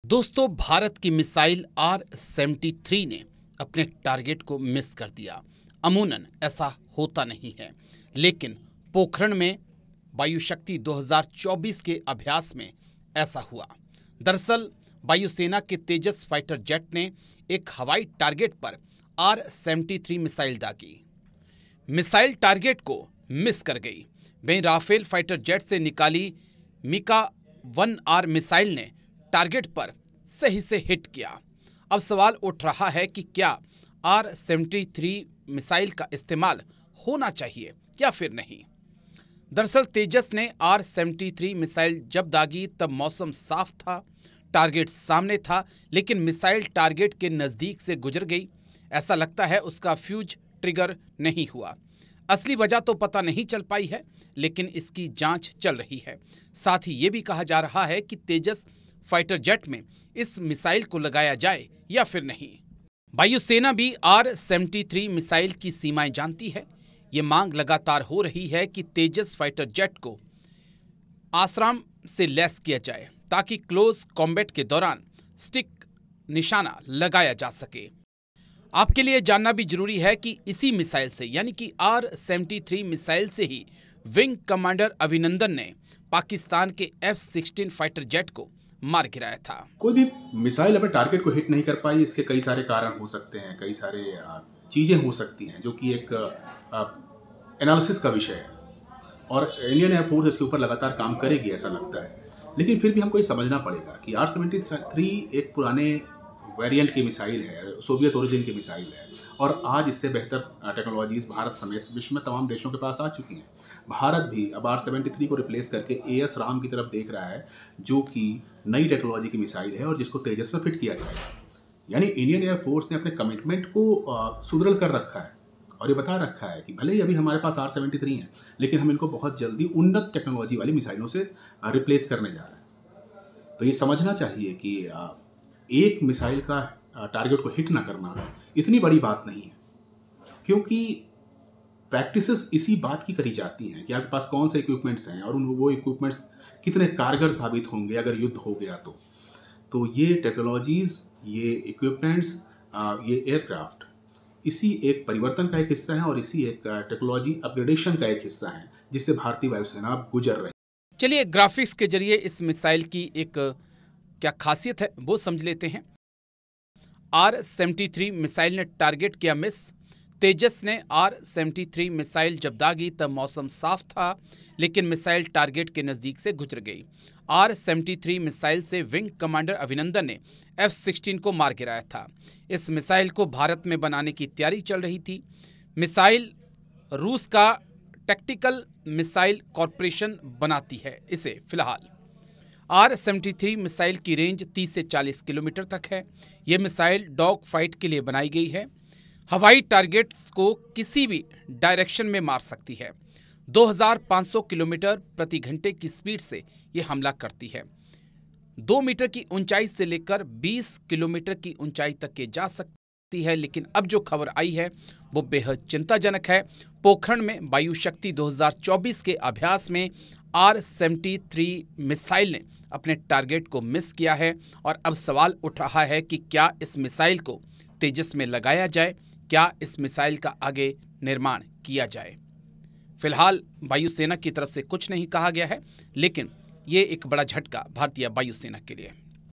दोस्तों, भारत की missile R-73 ने अपने टारगेट को मिस कर दिया। अमूनन ऐसा होता नहीं है, लेकिन पोखरण में वायुशक्ति 2024 के अभ्यास में ऐसा हुआ। दरअसल वायुसेना के तेजस फाइटर जेट ने एक हवाई टारगेट पर R-73 मिसाइल दागी। मिसाइल टारगेट को मिस कर गई। वहीं राफेल फाइटर जेट से निकाली मिका-1R मिसाइल ने टारगेट पर सही से हिट किया। अब सवाल उठ रहा है कि क्या R-73 मिसाइल का इस्तेमाल होना चाहिए या फिर नहीं। दरअसल तेजस ने R-73 मिसाइल जब दागी तब मौसम साफ था, टारगेट सामने था, लेकिन मिसाइल टारगेट के नज़दीक से गुजर गई। ऐसा लगता है उसका फ्यूज ट्रिगर नहीं हुआ। असली वजह तो पता नहीं चल पाई है, लेकिन इसकी जांच चल रही है। साथ ही ये भी कहा जा रहा है कि तेजस फाइटर जेट में इस मिसाइल को लगाया जाए या फिर नहीं। वायुसेना भी R-73 मिसाइल की सीमाएं जानती है। ये मांग लगातार हो रही है कि तेजस फाइटर जेट को आसाराम से लैस किया जाए ताकि क्लोज कॉम्बैट के दौरान स्टिक निशाना लगाया जा सके। आपके लिए जानना भी जरूरी है कि इसी मिसाइल से यानी कि R-73 मिसाइल से ही विंग कमांडर अभिनंदन ने पाकिस्तान के F-16 फाइटर जेट को मार गिराया था। कोई भी मिसाइल अपने टारगेट को हिट नहीं कर पाई, इसके कई सारे कारण हो सकते हैं, कई सारे चीज़ें हो सकती हैं, जो कि एक एनालिसिस का विषय है और इंडियन एयरफोर्स इसके ऊपर लगातार काम करेगी ऐसा लगता है। लेकिन फिर भी हमको ये समझना पड़ेगा कि R-73 एक पुराने वेरिएंट की मिसाइल है, सोवियत ओरिजिन की मिसाइल है और आज इससे बेहतर टेक्नोलॉजीज़ भारत समेत विश्व में तमाम देशों के पास आ चुकी हैं। भारत भी अब R-73 को रिप्लेस करके AS-राम की तरफ देख रहा है, जो कि नई टेक्नोलॉजी की मिसाइल है और जिसको तेजस में फिट किया जाएगा। यानी इंडियन एयरफोर्स ने अपने कमिटमेंट को सुदृढ़ कर रखा है और ये बता रखा है कि भले ही अभी हमारे पास R-73 है, लेकिन हम इनको बहुत जल्दी उन्नत टेक्नोलॉजी वाली मिसाइलों से रिप्लेस करने जा रहे हैं। तो ये समझना चाहिए कि एक मिसाइल का टारगेट को हिट ना करना इतनी बड़ी बात नहीं है, क्योंकि प्रैक्टिसेस इसी बात की करी जाती हैं कि आपके पास कौन से इक्विपमेंट्स हैं और वो इक्विपमेंट्स कितने कारगर साबित होंगे अगर युद्ध हो गया तो ये टेक्नोलॉजीज़, ये इक्विपमेंट्स, ये एयरक्राफ्ट इसी एक परिवर्तन का एक हिस्सा है और इसी एक टेक्नोलॉजी अपग्रेडेशन का एक हिस्सा है जिससे भारतीय वायुसेना गुजर रही है। चलिए ग्राफिक्स के जरिए इस मिसाइल की एक क्या खासियत है वो समझ लेते हैं। R-73 मिसाइल ने टारगेट किया मिस। तेजस ने R-73 मिसाइल जब दागी तब मौसम साफ था, लेकिन मिसाइल टारगेट के नज़दीक से गुजर गई। R-73 मिसाइल से विंग कमांडर अभिनंदन ने F-16 को मार गिराया था। इस मिसाइल को भारत में बनाने की तैयारी चल रही थी। मिसाइल रूस का टैक्टिकल मिसाइल कॉरपोरेशन बनाती है इसे। फिलहाल R-73 मिसाइल की रेंज 30 से 40 किलोमीटर तक है। ये मिसाइल डॉग फाइट के लिए बनाई गई है। हवाई टारगेट्स को किसी भी डायरेक्शन में मार सकती है। 2500 किलोमीटर प्रति घंटे की स्पीड से ये हमला करती है। 2 मीटर की ऊंचाई से लेकर 20 किलोमीटर की ऊंचाई तक के जा सकती है। लेकिन अब जो खबर आई है वो बेहद चिंताजनक है। पोखरण में वायुशक्ति 2024 के अभ्यास में R-73 मिसाइल ने अपने टारगेट को मिस किया है और अब सवाल उठ रहा है कि क्या इस मिसाइल को तेजस में लगाया जाए, क्या इस मिसाइल का आगे निर्माण किया जाए। फिलहाल वायुसेना की तरफ से कुछ नहीं कहा गया है, लेकिन ये एक बड़ा झटका भारतीय वायुसेना के लिए।